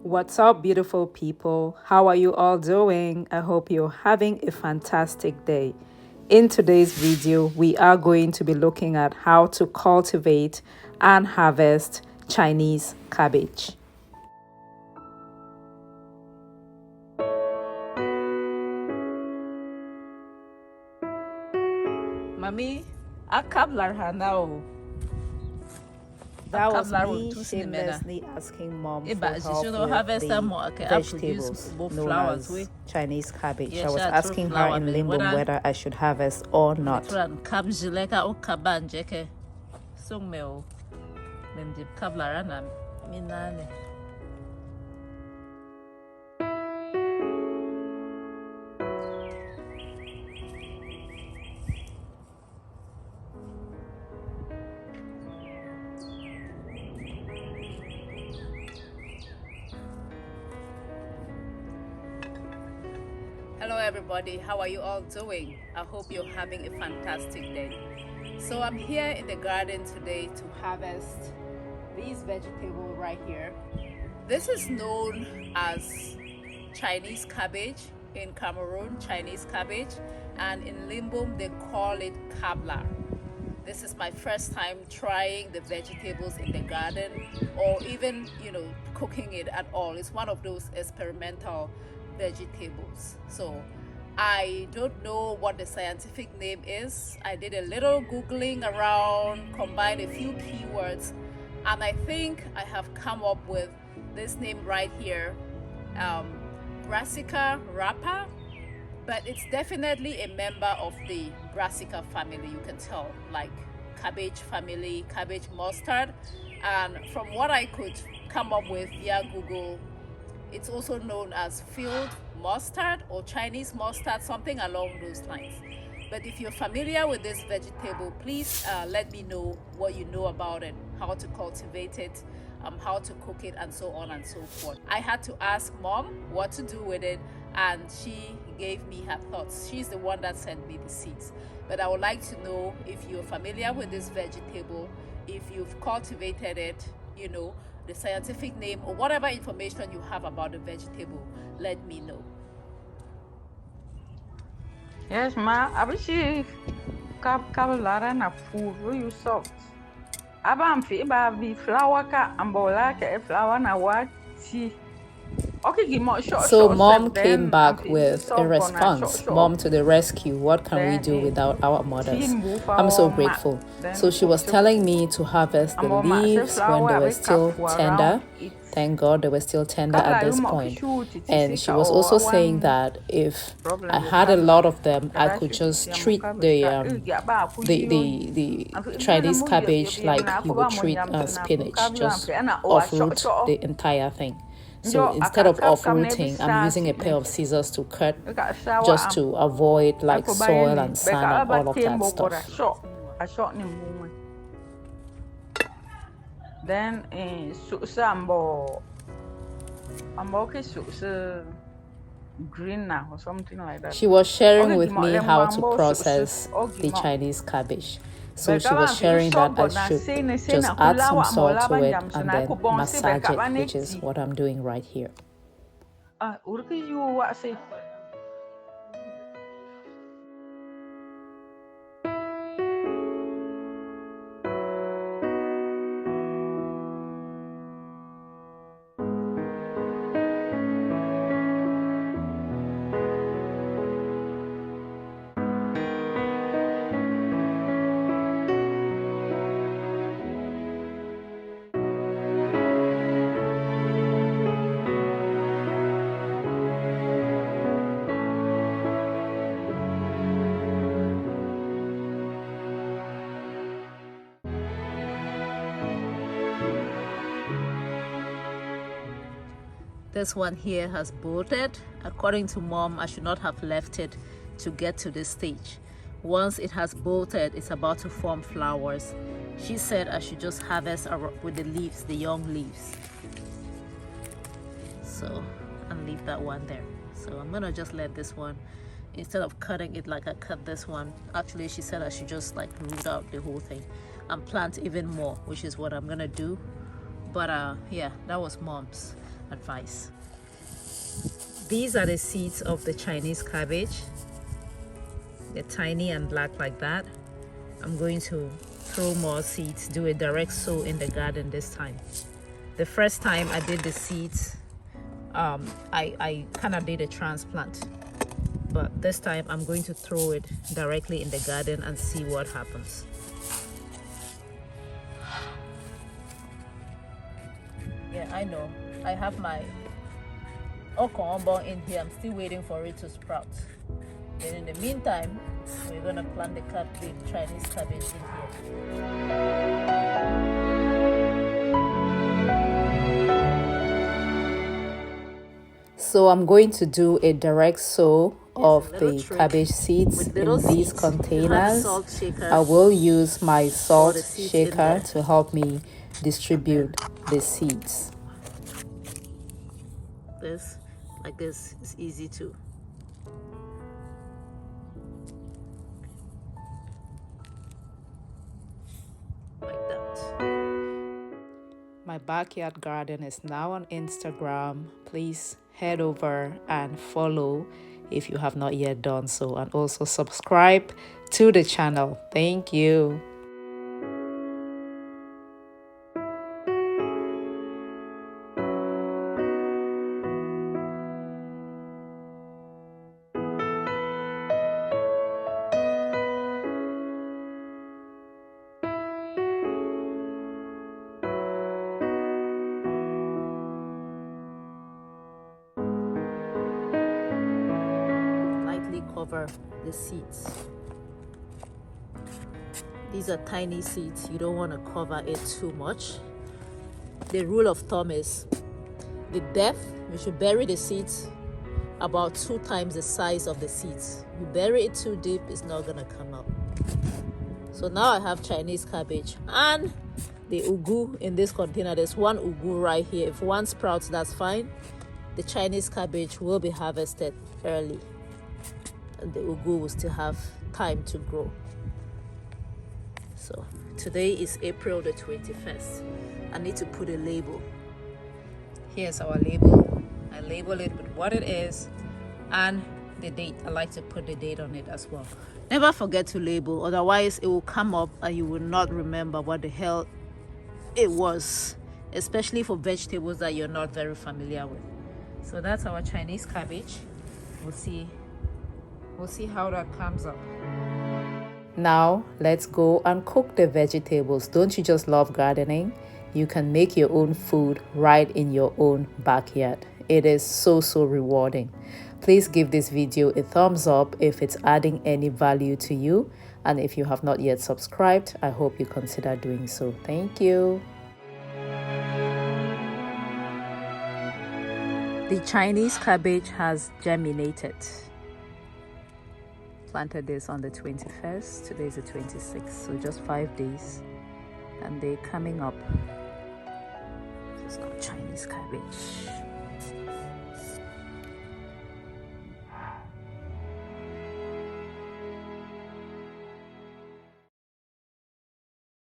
What's up, beautiful people? How are you all doing? I hope you're having a fantastic day. In today's video, we are going to be looking at how to cultivate and harvest Chinese cabbage. Mami, akablar now. That was me shamelessly asking mom for help with the vegetables known as Chinese cabbage. I was asking her in Limbo whether I should harvest or not. Hello everybody, how are you all doing? I hope you're having a fantastic day. So I'm here in the garden today to harvest these vegetables right here. This is known as Chinese cabbage in Cameroon, Chinese cabbage, and in Limbom they call it kablar. This is my first time trying the vegetables in the garden, or even, cooking it at all. It's one of those experimental vegetables. So I don't know what the scientific name is. I did a little googling around, combined a few keywords, and I think I have come up with this name right here, Brassica Rapa, but it's definitely a member of the Brassica family. You can tell, like cabbage family, cabbage mustard. And from what I could come up with via Google, it's also known as field mustard or Chinese mustard, something along those lines. But if you're familiar with this vegetable, please let me know what you know about it, how to cultivate it, how to cook it, and so on and so forth. I had to ask mom what to do with it, and she gave me her thoughts. She's the one that sent me the seeds. But I would like to know if you're familiar with this vegetable, if you've cultivated it, the scientific name, or whatever information you have about the vegetable, let me know. Yes, ma. Abishi kablara na food you soft. Abamfi baby flower ka ambola ke flower na wati. So mom came back with a response. Mom to the rescue. What can we do without our mothers? I'm so grateful. So she was telling me to harvest the leaves when they were still tender. Thank God they were still tender at this point. And she was also saying that if I had a lot of them, I could just treat the Chinese cabbage like you would treat spinach, just uproot the entire thing. So instead of uprooting, I'm using a pair of scissors to cut, just to avoid like soil and sand and all of that stuff. Then green now or something like that. She was sharing with me how to process the Chinese cabbage. So she was sharing that I should just add some salt to it and then massage it, which is what I'm doing right here. This one here has bolted. According to mom, I should not have left it to get to this stage. Once it has bolted, it's about to form flowers. She said I should just harvest with the leaves, the young leaves. So, and leave that one there. So I'm gonna just let this one, instead of cutting it like I cut this one, actually she said I should just like root out the whole thing and plant even more, which is what I'm gonna do. But yeah, that was mom's. advice. These are the seeds of the Chinese cabbage. They're tiny and black like that. I'm going to throw more seeds, do a direct sow in the garden this time. The first time I did the seeds, I kind of did a transplant, but this time I'm going to throw it directly in the garden and see what happens. Yeah, I know. I have my okombo in here. I'm still waiting for it to sprout. Then in the meantime, we're gonna plant the Chinese cabbage in here. So I'm going to do a direct sow of the cabbage seeds in these containers. I will use my salt shaker to help me distribute the seeds. This, like this, is easy too. Like that. My backyard garden is now on Instagram. Please head over and follow if you have not yet done so, and also subscribe to the channel. Thank you. Cover the seeds. These are tiny seeds. You don't want to cover it too much. The rule of thumb is the depth. You should bury the seeds about 2 times the size of the seeds. You bury it too deep, it's not gonna come up. So now I have Chinese cabbage and the ugu in this container. There's 1 ugu right here. If 1 sprouts, that's fine. The Chinese cabbage will be harvested early. The ugu will still have time to grow. So today is April the 21st. I need to put a label. Here's our label. I label it with what it is and the date. I like to put the date on it as well. Never forget to label, otherwise it will come up and you will not remember what the hell it was, especially for vegetables that you're not very familiar with. So that's our Chinese cabbage. We'll see how that comes up. Now let's go and cook the vegetables. Don't you just love gardening? You can make your own food right in your own backyard. It is so rewarding. Please give this video a thumbs up if it's adding any value to you, and if you have not yet subscribed, I hope you consider doing so. Thank you. The Chinese cabbage has germinated. Planted this on the 21st. Today is the 26th, so just 5 days, and they're coming up. This is called Chinese cabbage.